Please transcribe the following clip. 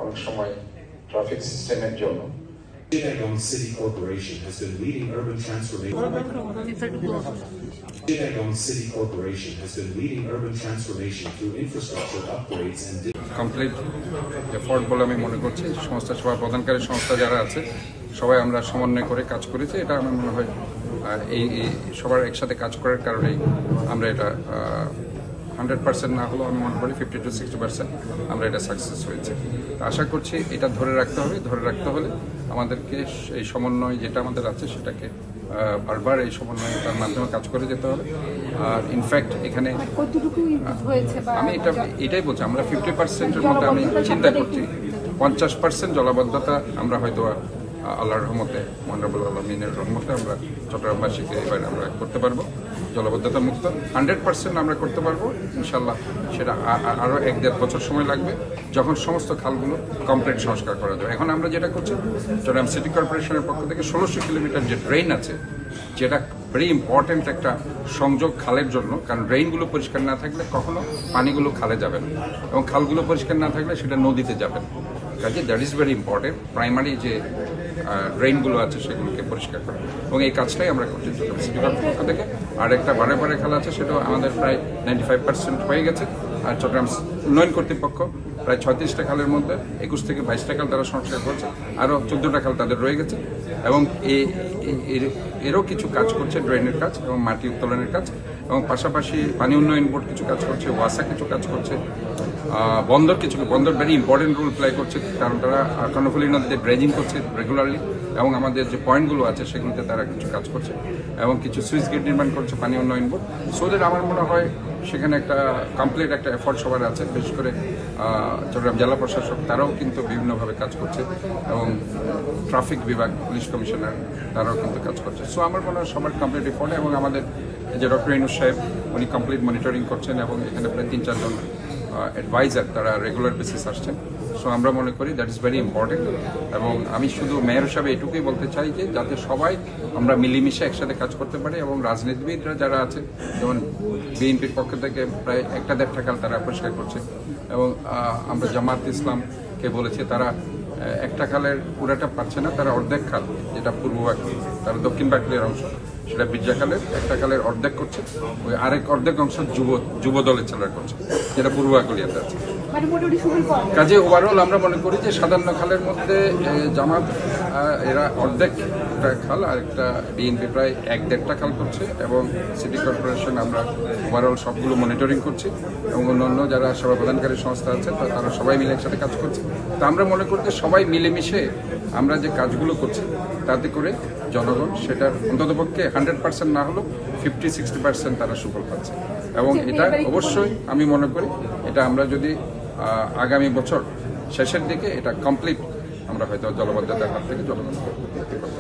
অনেক সময় ট্রাফিক সিস্টেমের জন্য। Chittagong City Corporation has been leading urban transformation. Chittagong City Corporation has been leading urban transformation through infrastructure upgrades and complete effort বলে আমি মনে করছি। সংস্থা সেবা প্রদানকারী সংস্থা যারা আছে সবাই আমরা সমন্বয় করে কাজ করেছি। এটা আমার মনে হয় এই সবার একসাথে কাজ করার কারণেই আমরা এটা 100% না হলেও আমি মনে করি 50 to 60% আমরা এটা সাকসেস হয়েছে। আশা করছি এটা ধরে রাখতে হবে। ধরে রাখতে হলে আমাদেরকে এই সমন্বয় যেটা আমাদের আছে সেটাকে বারবার এই সমন্বয়টার মাধ্যমে কাজ করে যেতে হবে। আর ইনফ্যাক্ট এখানে আমি এটাই বলছি, আমরা 50%-এর মধ্যে আমি চিন্তা করছি 50% জলাবদ্ধতা আমরা হয়তো আল্লাহর রহমতে, মহানরবুল আলমিনের রহমতে আমরা চট্টগ্রামবাসীকে এবার আমরা করতে পারবো জলাবদ্ধতা মুক্ত। 100% আমরা করতে পারবো ইনশাল্লাহ। সেটা আরও 1-1.5 বছর সময় লাগবে যখন সমস্ত খালগুলো কমপ্লিট সংস্কার করা যাবে। এখন আমরা যেটা করছি, চট্টগ্রাম সিটি কর্পোরেশনের পক্ষ থেকে 1600 কিলোমিটার যে ড্রেন আছে, যেটা ভেরি ইম্পর্টেন্ট একটা সংযোগ খালের জন্য, কারণ ড্রেনগুলো পরিষ্কার না থাকলে কখনো পানিগুলো খালে যাবে না, এবং খালগুলো পরিষ্কার না থাকলে সেটা নদীতে যাবে না। কাজে that is very important. Primary যে ড্রেনগুলো আছে সেগুলোকে পরিষ্কার করা, এবং এই কাজটাই আমরা করছি চট্টগ্রাম সিটি কর্পোরেশন পক্ষ থেকে। আর একটা বারে খাল আছে, সেটাও আমাদের প্রায় 95% হয়ে গেছে। আর চট্টগ্রাম উন্নয়ন কর্তৃপক্ষ প্রায় 36টা খালের মধ্যে 21 থেকে 22টা খাল তারা সংস্কার করছে, আরও 14টা খাল তাদের রয়ে গেছে, এবং এরও কিছু কাজ করছে, ড্রেনের কাজ এবং মাটি উত্তোলনের কাজ, এবং পাশাপাশি পানি উন্নয়ন বোর্ড কিছু কাজ করছে, ওয়াসা কিছু কাজ করছে, বন্দর ভেরি ইম্পর্টেন্ট রোল প্লে করছে, কারণ তারা কর্ণফুলী নদীতে ড্রেজিং করছে রেগুলারলি, এবং আমাদের যে পয়েন্টগুলো আছে সেগুলোতে তারা কিছু কাজ করছে, এবং কিছু সুইচ গেট নির্মাণ করছে পানি উন্নয়ন বোর্ড। সোদের আমার মনে হয় সেখানে একটা কমপ্লিট একটা এফোর্ট সবার আছে। বিশেষ করে চট্টগ্রাম জেলা প্রশাসক তারাও কিন্তু বিভিন্নভাবে কাজ করছে, এবং ট্রাফিক বিভাগ, পুলিশ কমিশনার তারাও কিন্তু কাজ করছে। সো আমার মনে হয় সবার কমপ্লিট এফোর্ট, এবং আমাদের যে ডক্টর ইনুস সাহেব উনি কমপ্লিট মনিটরিং করছেন, এবং এখানে প্রায় 3-4 জন অ্যাডভাইজার তারা রেগুলার বেসিস আসছেন। সো আমরা মনে করি দ্যাট ইজ ভেরি ইম্পর্টেন্ট। এবং আমি শুধু মেয়র হিসাবে এটুকুই বলতে চাই যে যাতে সবাই আমরা মিলেমিশে একসাথে কাজ করতে পারি, এবং রাজনীতিবিদরা যারা আছে, যেমন বিএনপির পক্ষ থেকে প্রায় 1-1.5 খাল তারা পরিষ্কার করছে, এবং আমরা জামাত ইসলামকে বলেছি তারা একটা খালের পুরাটা পাচ্ছে না, তারা অর্ধেক খাল, যেটা পূর্ব বাকলি, তারা দক্ষিণ বাকলির অংশ, সেটা বিরজা খালের একটা খালের অর্ধেক করছে, ওই আরেক অর্ধেক অংশ যুব দলের ছেলেরা করছে, যেটা পূর্ব বাকলিয়াতে আছে। কাজে ওভারঅল আমরা মনে করি যে সাধারণ খালের মধ্যে জামাত এরা অর্ধেকটা খাল, আর একটা বিএনপি প্রায় 1-1.5টা খাল করছে, এবং সিটি কর্পোরেশন আমরা ওভারঅল সবগুলো মনিটরিং করছি, এবং অন্যান্য যারা সেবা প্রদানকারী সংস্থা আছে তারা সবাই মিলে একসাথে কাজ করছে। তো আমরা মনে করি যে সবাই মিলেমিশে আমরা যে কাজগুলো করছি তাতে করে জনগণ সেটার অন্ততপক্ষে 100% না হলেও 50-60% তারা সুফল পাচ্ছে, এবং এটা অবশ্যই আমি মনে করি এটা আমরা যদি আগামী বছর শেষের দিকে এটা কমপ্লিট আমরা হয়তো জলবদ্ধতার হাত থেকে জলবদ্ধ করতে পারবো।